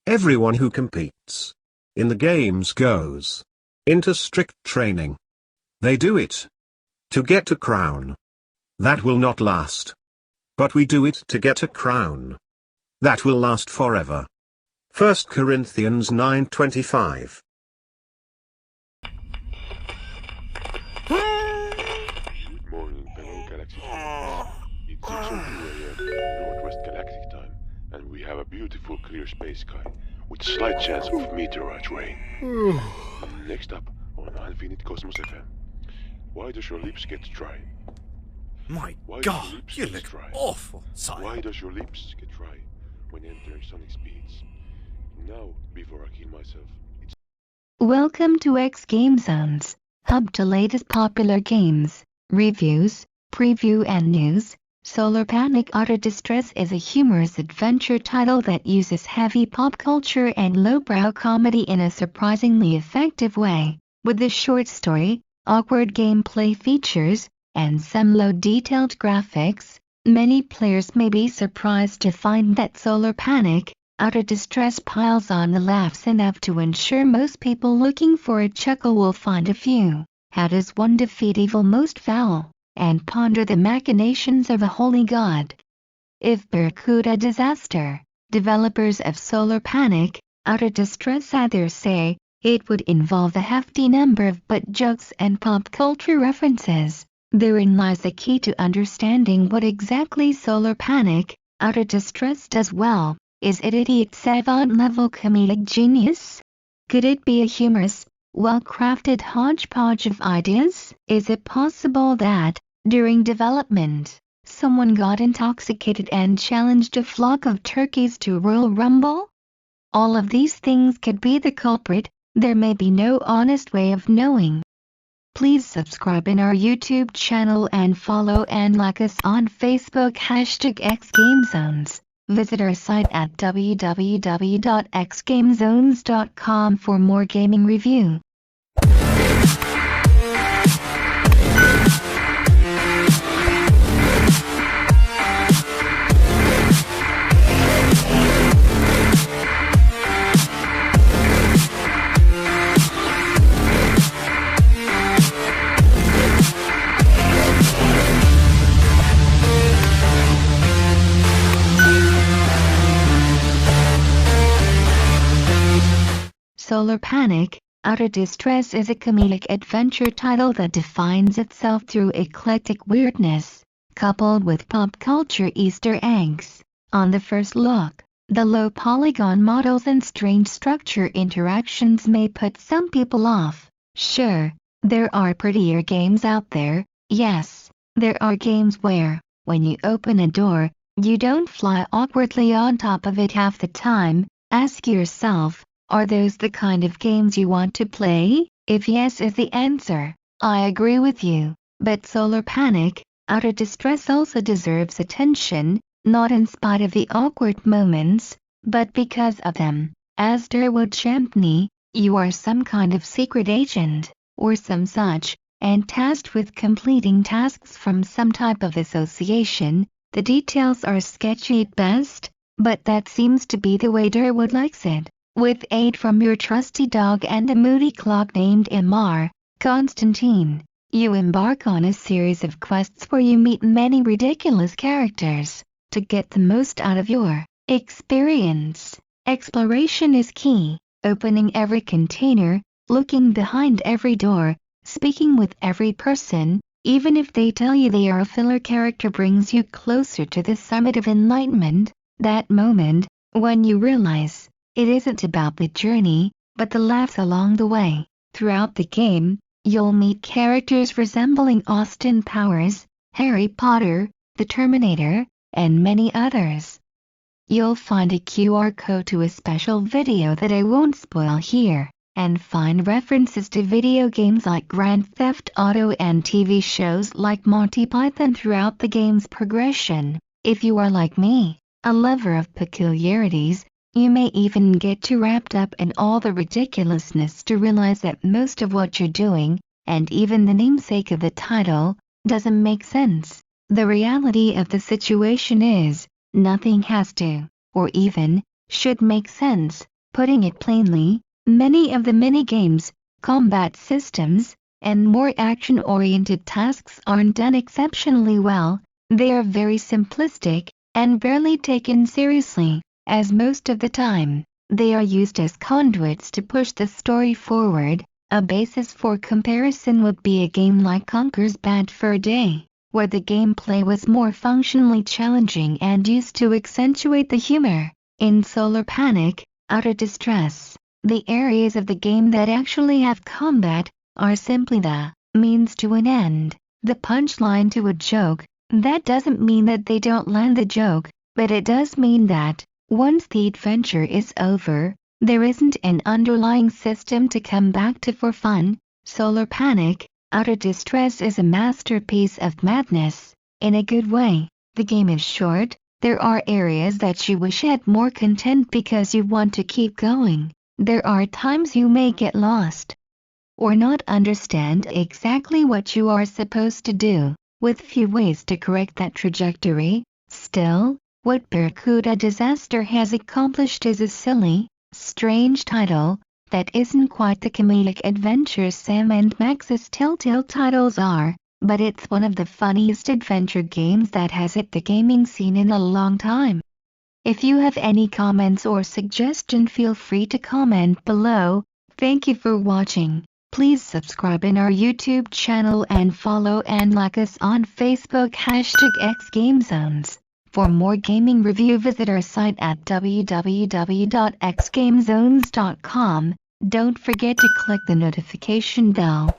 Everyone who competes in the games goes into strict training. They do it to get a crown. That will not last. But we do it to get a crown that will last forever. 1 Corinthians 9:25. Good morning, fellow Galaxy fans. It's 6:02 a.m. Northwest Galactic time, and we have a beautiful clear space sky with slight chance of meteorite rain. Next up on Infinite Cosmos FM. Why does your lips get dry? My Why God, does your lips you get look dry? awful, Simon. Why does your lips get dry when entering sonic speeds? Now, before I kill myself, it's Welcome to xGameZones, hub to latest popular games, reviews, preview and news. Solar Panic Auto Distress is a humorous adventure title that uses heavy pop culture and lowbrow comedy in a surprisingly effective way. With a short story, awkward gameplay features, and some low-detailed graphics, many players may be surprised to find that Solar Panic Auto Distress piles on the laughs enough to ensure most people looking for a chuckle will find a few. How does one defeat evil most foul, and ponder the machinations of a holy god? If Barracuda disaster, developers of Solar Panic Auto Distress either say, it would involve a hefty number of butt jokes and pop culture references. Therein lies the key to understanding what exactly Solar Panic Auto Distress does well. Is it idiot savant-level comedic genius? Could it be a humorous, well-crafted hodgepodge of ideas? Is it possible that, during development, someone got intoxicated and challenged a flock of turkeys to Royal Rumble? All of these things could be the culprit. There may be no honest way of knowing. Please subscribe in our YouTube channel and follow and like us on Facebook #xGameZones. Visit our site at www.xgamezones.com for more gaming review. Solar Panic Auto Distress is a comedic adventure title that defines itself through eclectic weirdness, coupled with pop culture Easter eggs. On the first look, the low polygon models and strange structure interactions may put some people off. Sure, there are prettier games out there. Yes, there are games where, when you open a door, you don't fly awkwardly on top of it half the time. Ask yourself, are those the kind of games you want to play? If yes is the answer, I agree with you. But Solar Panic Auto Distress also deserves attention, not in spite of the awkward moments, but because of them. As Durwood Champney, you are some kind of secret agent, or some such, and tasked with completing tasks from some type of association. The details are sketchy at best, but that seems to be the way Durwood likes it. With aid from your trusty dog and a moody clock named Imar, Constantine, you embark on a series of quests where you meet many ridiculous characters. To get the most out of your experience, exploration is key. Opening every container, looking behind every door, speaking with every person, even if they tell you they are a filler character, brings you closer to the summit of enlightenment. That moment, when you realize it isn't about the journey, but the laughs along the way. Throughout the game, you'll meet characters resembling Austin Powers, Harry Potter, the Terminator, and many others. You'll find a QR code to a special video that I won't spoil here, and find references to video games like Grand Theft Auto and TV shows like Monty Python throughout the game's progression. If you are like me, a lover of peculiarities, you may even get too wrapped up in all the ridiculousness to realize that most of what you're doing, and even the namesake of the title, doesn't make sense. The reality of the situation is, nothing has to, or even, should make sense. Putting it plainly, many of the mini-games, combat systems, and more action-oriented tasks aren't done exceptionally well. They are very simplistic, and barely taken seriously, as most of the time, they are used as conduits to push the story forward. A basis for comparison would be a game like Conker's Bad Fur Day, where the gameplay was more functionally challenging and used to accentuate the humor. In Solar Panic, Outer Distress, the areas of the game that actually have combat are simply the means to an end, the punchline to a joke. That doesn't mean that they don't land the joke, but it does mean that, once the adventure is over, there isn't an underlying system to come back to for fun. Solar Panic, Outer Distress is a masterpiece of madness, in a good way. The game is short, there are areas that you wish had more content because you want to keep going. There are times you may get lost, or not understand exactly what you are supposed to do, with few ways to correct that trajectory. Still, what Barracuda Disaster has accomplished is a silly, strange title that isn't quite the comedic adventure Sam and Max's Telltale titles are, but it's one of the funniest adventure games that has hit the gaming scene in a long time. If you have any comments or suggestion, feel free to comment below. Thank you for watching. Please subscribe in our YouTube channel and follow and like us on Facebook #xGameZones. For more gaming review, visit our site at www.xgamezones.com. Don't forget to click the notification bell